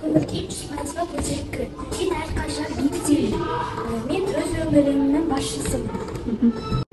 Өмірге 100%-ға көтеріп мен әрқашан бейбітсемін. Мен өз өмірімнің басшысымын.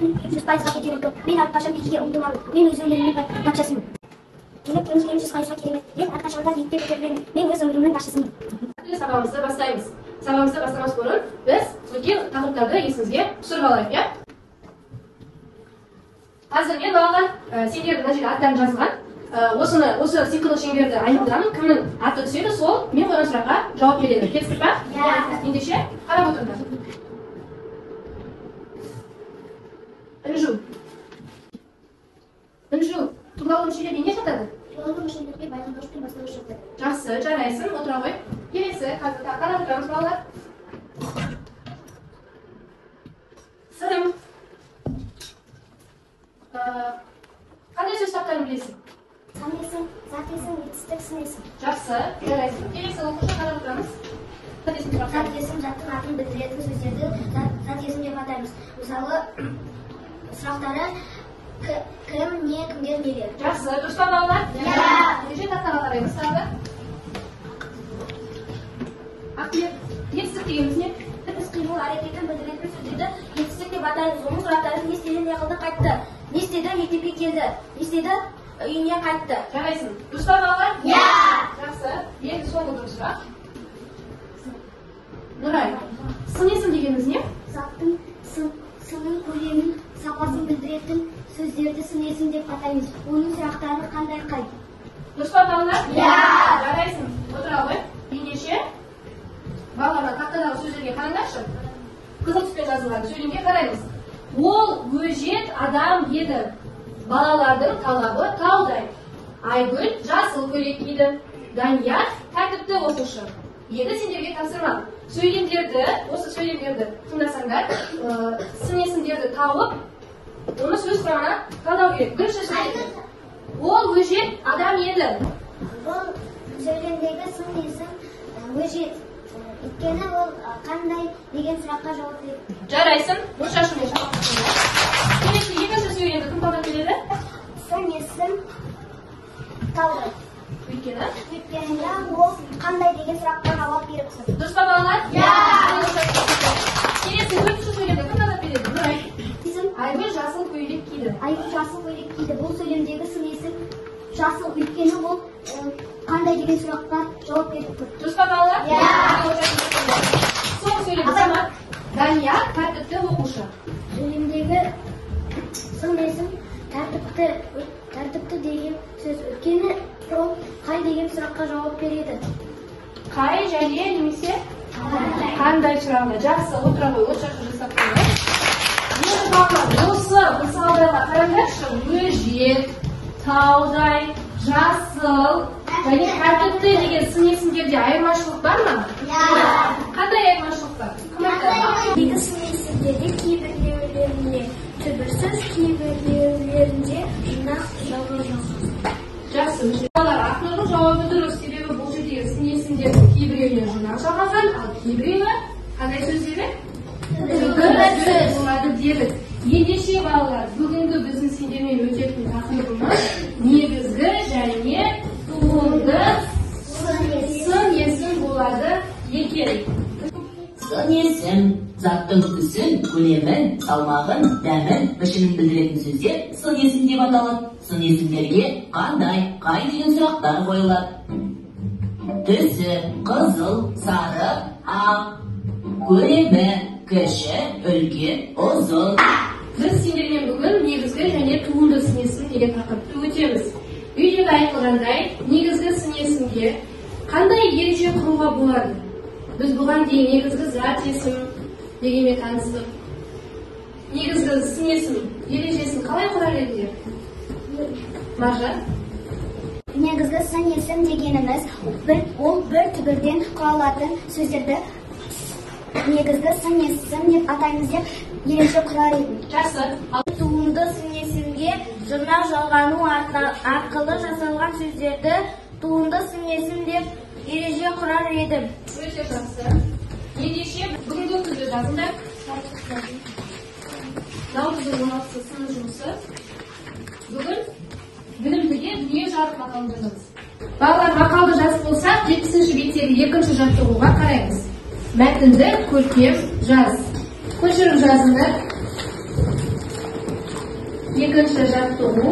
100%-ға көтеріп мен әрқашан биікке ұмтыламын. Мен өз өмірімнің патшасымын. Өмірге 100%-ға керемет. Мен әрқашан биікке көтерілемін. Мен өз өмірімнің басшысымын. Сабағымызды бастаймыз. Сабағымызды бастамас бұрын біз өткен тақырыптарды есіңізге түсіріп алайық, иә? Қазір мен балалар сендердің мына жерге аттарын жазылған. Осы сиқырлы шеңберді айналдырамын. Кімнің аты түседі, сол мен қойған сұраққа жауап береді. Келістік па? Иә. Ендеше қарап отырыңдар. Інжу, тұрлаулы мүшелерге не жатады? Тұрлаулы мүшелерге байқоңдауыш пен бастауыш жатады. Жақсы, жарайсың, отыра ғой. Келесі, қазір қарап отырамыз балалар. Сырым. Қандай сөз таптарын білесің? Сан есім, зат есім, етістік, сын есім. Жақсы, жарайсың. Келесі оқушы қарап отырамыз. Зат есім, заттың атын білдіретін сөздерді зат есім деп атаймыз. Мысалы, сұрақтары кім, не, кімдер, нелер. Жақсы, дұрыс па балалар? Иә. Ендеше тақтаға қараймыз тағы. Ақберт, етістік дегеніміз не? Іс-қимыл әрекетін білдіретін сөздерді етістік деп атаймыз. Оның сұрақтары не істеді, не қылды, қайтты. Не істеді, мектепке келді. Не істеді, үйіне қайтты. Жарайсың. Дұрыс па балалар? Иә. Жақсы. Енді соңғы дұрыс сұрақ. Нұрай, сын есім дегеніміз не? Заттың сынын, көлемін, сапасын білдіретін сөздерді сын есім деп атаймыз. Оның сұрақтары қандай қай? Дұрыс па балалар? Иә. Жарайсың. Отыра ғой. Ендеше балаларға тақтадағы сөздерге қараңдаршы. Қызыл түспен жазылған сөйлемге қараймыз. Ол өжет адам еді. Балалардың талабы таудай. Айгүл жасыл көйлек киді. Данияр тәртіпті оқушы. Енді сендерге тапсырма. Осы сөйлемдерді тыңдасаңдар, сын есімдерді тауып, оны сөз құрамына талдау керек. Бірінші сөйлем. Ол өжет адам еді. Бұл сөйлемдегі сын есім өжет. Өйткені ол қандай деген сұраққа жауап береді. Жарайсың. Бұл шашымен жауап береді. Келесі екінші сөйлемді кім талдап береді? Сын есім таудай. Өйткені ол қандай деген сұраққа жауап беріп тұр. Дұрыс па балалар? Иә. Келесі төртінші сөйлемді кім талдап береді? Нұрай. Айгүл жасыл көйлек киді. Айгүл жасыл көйлек киді. Бұл сөйлемдегі сын есім жасыл. Өйткені ол қандай деген сұраққа жауап беріп тұр. Дұрыс па балалар? Иә. Соңғы сөйлем Самат. Данияр тәртіпті оқушы. Сөйлемдегі сын есім тәртіпті деген сөз. Өйткені ол қай деген сұраққа жауап береді. Қай және немесе қандай сұрағына. Жақсы, отыра ғой, от шашы жасап қойыңыз. Енді балалар, осы мысалдарға қараңдаршы. Өжет, таудай, жасыл және тәртіпті деген сын есімдерде айырмашылық бар ма? Иә. Қандай айырмашылық бар? Екі сын есімдерде кейбіреулеріне түбірсіз, кейбіреулерінде жинақ жалғыз. Жақсы, балалар, ақнұрдың жауабы дұрыс. Себебі бұл жердегі сын есімдердің кейбіреулері жинақ жалғаған, ал кейбіреуі қандай сөздері? Түбірсіз болады дедік. Ендеше балалар, бүгінгі біздің сендермен өтетін тақырыбымыз негізгі және туынды сын есім болады екен. Сын есім заттың түсін, көлемін, салмағын, дәмін, пішінін білдіретін сөздер сын есім деп аталады. Сын есімдерге қандай деген сұрақтар қойылады. Түсі қызыл, сары, ақ, көлемі кіші, үлкен, ұзын. Біз сендермен бүгін негізгі және туынды сын есім деген тақырыпты өтеміз. Видеода айтылғандай, негізгі сын есімге қандай ереже құруға болады? Біз бұған дейін негізгі зат есім дегенмен таныстық. Негізгі сын есім ережесін қалай құрар едіңдер? Маржан? Негізгі сын есім дегеніміз ол бір түбірден құралатын сөздерді негізгі сын есім деп атаймыз деп ереже құрар едім. Жақсы. Туынды сын есімге жинақ жалғану арқылы жасалған сөздерді туынды сын есім деп ереже құрар едім. Өте жақсы. Ендеше бүгінгі күнді жазыңдар. Наурыздың 16-сы сынып жұмысы. Бүгін білімдіге дүние жарық мақалын жазамыз. Балалар мақалды жазып болсақ, 70-ші беттегі екінші жаттығуға қараймыз. Мәтінді көркем жаз. Көшіріп жазыңдар. Екінші жаттығу.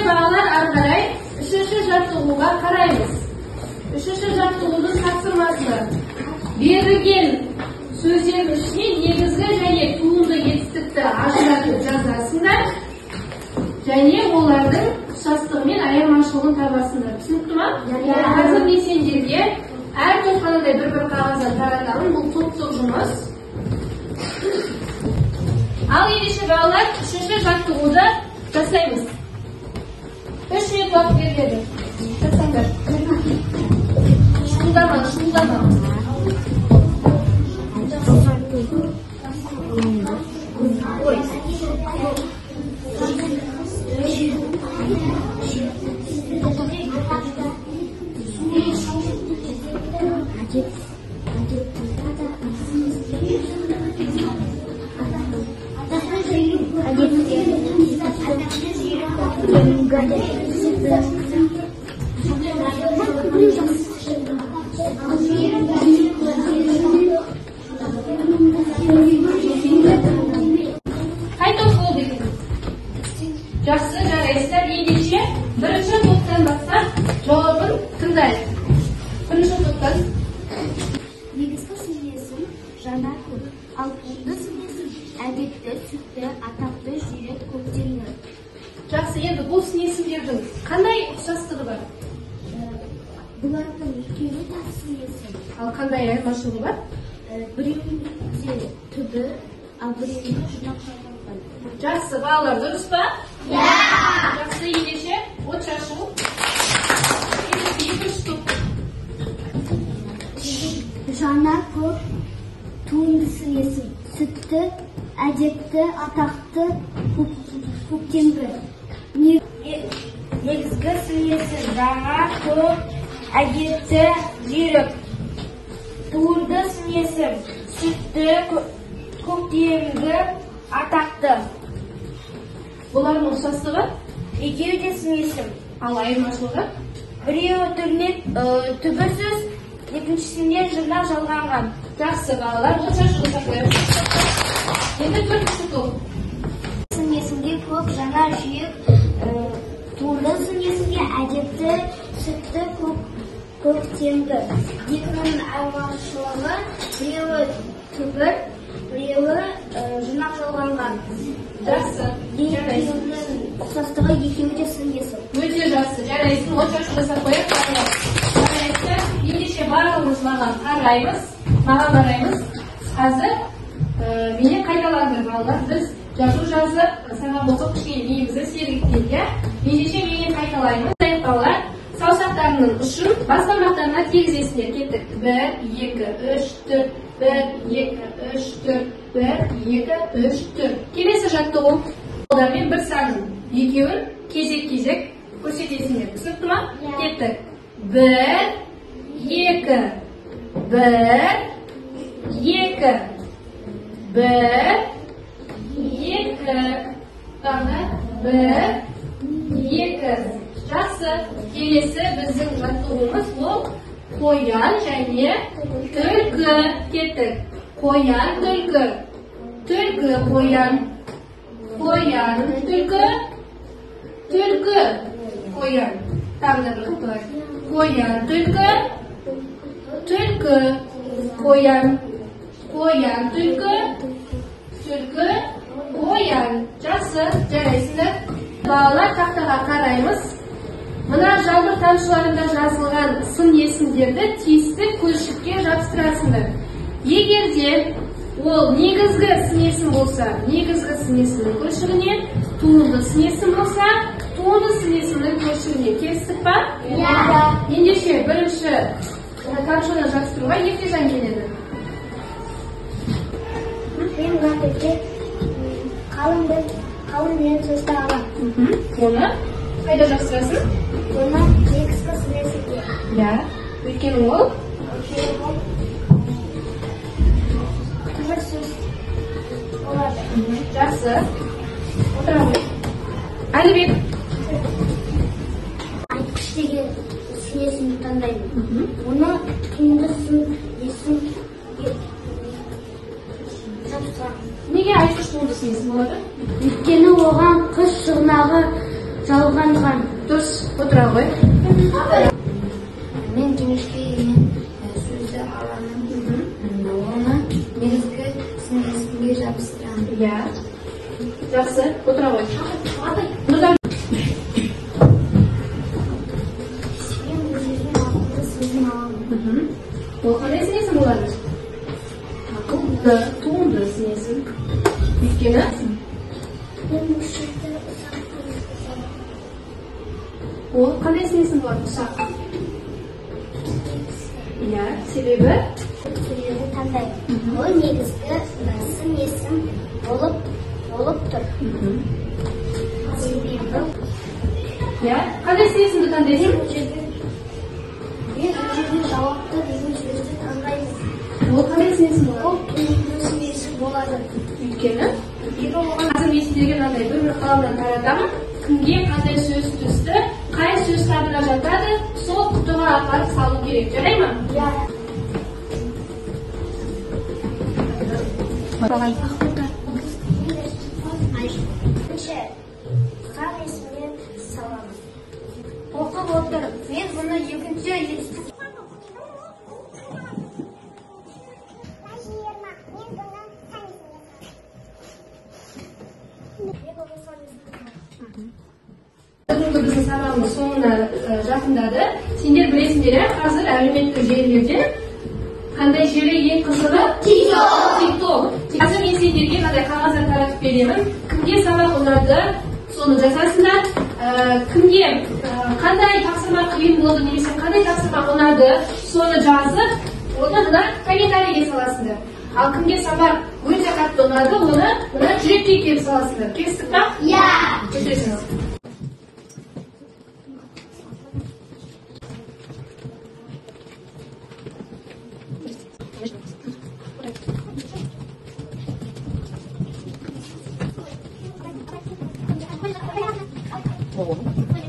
Балалар ары қарай үшінші жаттығуға қараймыз. Үшінші жаттығудың тапсырмасы. Берілген сөздердің ішінен негізгі және туынды етістікті ажыратып жазасыңдар және олардың ұқсастығы мен айырмашылығын табасыңдар. Түсінікті ме? Қазір мен сендерге әр топтағандай бір қағаздан таратамын. Бұл топтық жұмыс. Ал ендеше балалар үшінші жаттығуды жасаймыз. 3 минут уақыт беріледі. Жасаңдар. Шуылдама. Жақсы, жарайсыздар. Ендеше бірінші топтан бастап жауабын тыңдайық. Бірінші топтан. Негізгі сөйлесім жандар көп. Ал туынды сөйлесім әдетті, сүтті, атақты, жүйрек, көктемді. Жақсы, енді бұл сын-есімдердің қандай ұқсастығы бар? Бұлардың екеуі де сын-есім. Ал қандай айырмашылығы бар? Біреуінде түбі, ал біреуінде жинақ жазылған. Жақсы, балалар дұрыс па? Жақсы, ендеше от шашу. Екінші топ. Жанар көп, туынды сын-есім. Сүтті, әдетті, атақты, көктемді. Негізгі сын-есім. Жанар көп, әдетті, жүйрік. Туынды сын-есім. Сүтті, көктемді, атақты. Бұлардың ұқсастығы? Екеуі де сын-есім. Ал айырмашылығы? Біреуі түбірсіз, екіншісінде жинақ жалғанған. Жақсы, балалар, от шашу жасақлайық. Енді төртінші топ. Сын-есімге көп, жанар, жүйрік. Туынды сын-есімге әдетті, сүтті, көктемді. Екінің айырмашылығы біреуі түбір, біреуі жинақ жалғанған. Жақсы, жарайсың. Ұқсастығы екеуі де сын-есім. Өте жақсы, жарайсың. От шашу жасап қояйық. Жарайсың. Ендеше барлығымыз маған қараймыз. Қазір менен қайталаңдар балалар. Біз жазып, сабақ оқып кішкене миымызды сергітейік. Ендеше менен қайталаймыз. Балалар, саусақтарының ұшын бас бармақтарына тигізесіңдер. Кеттік. 1, 2, 3, 4. 1, 2, 3, 4. 1, 2, 3, 4. Келесі жаттығу. Олармен бір санын. Екеуін кезек-кезек көрсетесіңдер. Түсінікті ме? Кеттік. 1, 2, 1, 2, 1, 2. Тағы 1, 2. Жақсы. Келесі біздің жаттығуымыз ол қоян және түлкі. Кеттік. Қоян, түлкі. Түлкі, қоян. Қоян, түлкі. Түлкі, қоян. Тағы да бір қылайық. Қоян, түлкі. Түлкі, қоян. Қоян, түлкі. Түлкі, қоян. Жақсы, жарайсыңдар. Балалар, тақтаға қараймыз. Мына жалбыр тамшыларында жазылған сын-есімдерді тиісті көлшікке жабыстырасыңдар. Егерде ол негізгі сын-есім болса, негізгі сын-есімнің көлшігіне, туынды сын-есім болса, туынды сын-есімнің көлшігіне. Келістік па? Ендеше бірінші тамшыны жабыстыруға ертеден келеді. Мен ғатетте қалың мен сөзді алам. Оны қайда жабыстырасың? Оны негізгі сын-есімге. Өйткені ол Жақсы. Отыра ғой. Әлібек. Айтқыш деген сын-есімді таңдаймын. Оны туынды сын-есім тапсырамын. Неге айтқыш туынды сын-есім болады? Өйткені оған қыз шығынағы жалғанған. Дұрыс. Отыра ғой. Мен кеңеске деген сөзді аламын. Оны негізгі сын-есімге жабыстырамын. Иә. Жақсы. Отыра ғой. Нұрдан. Мен өзімнің ақылды сөзін аламын. Ол қандай сын-есім болады? Ақылды, туынды сын-есім. Өйткені Мен бұл сөзді ұсақ ол қандай сын-есім болады? Ұсақ. Иә, себебі таңдаймын. Ол негізгі сын-есім болып тұр. Себебі иә, қандай сын-есімді таңдайсың? мен бұл жерде жауапты деген сөзді таңдаймын. Ол қандай сын-есім болады? Ол туынды сын-есім болады. Өйткені қазір мен сіздерге мынандай бір қаламдан таратамын. Кімге қандай сөз түсті, қай сөз табына жатады, сол құтыға апарып салу керек. Жарай ма? Иә. Бірінші сан есімге саламыз. Оқып отыр. Мен бұны екінші естіп. Бүгінгі біздің сабағымыз соңына жақындады. Сендер білесіңдер, қазір әлеуметтік желілерде қандай желі ең қызығы? TikTok. Қазір мен сендерге қандай қағаздар таратып беремін. Кімге сабақ ұнады, соны жазасыңдар. Кімге қандай тапсырма қиын болды немесе қандай тапсырма ұнады, соны жазып, оны мына комментарийге саласыңдар. Ал кімге сабақ өте қатты ұнады, оны мына жүрекке келіп саласыңдар. Келістік па? Иә. Жүресіңіз. Thank you.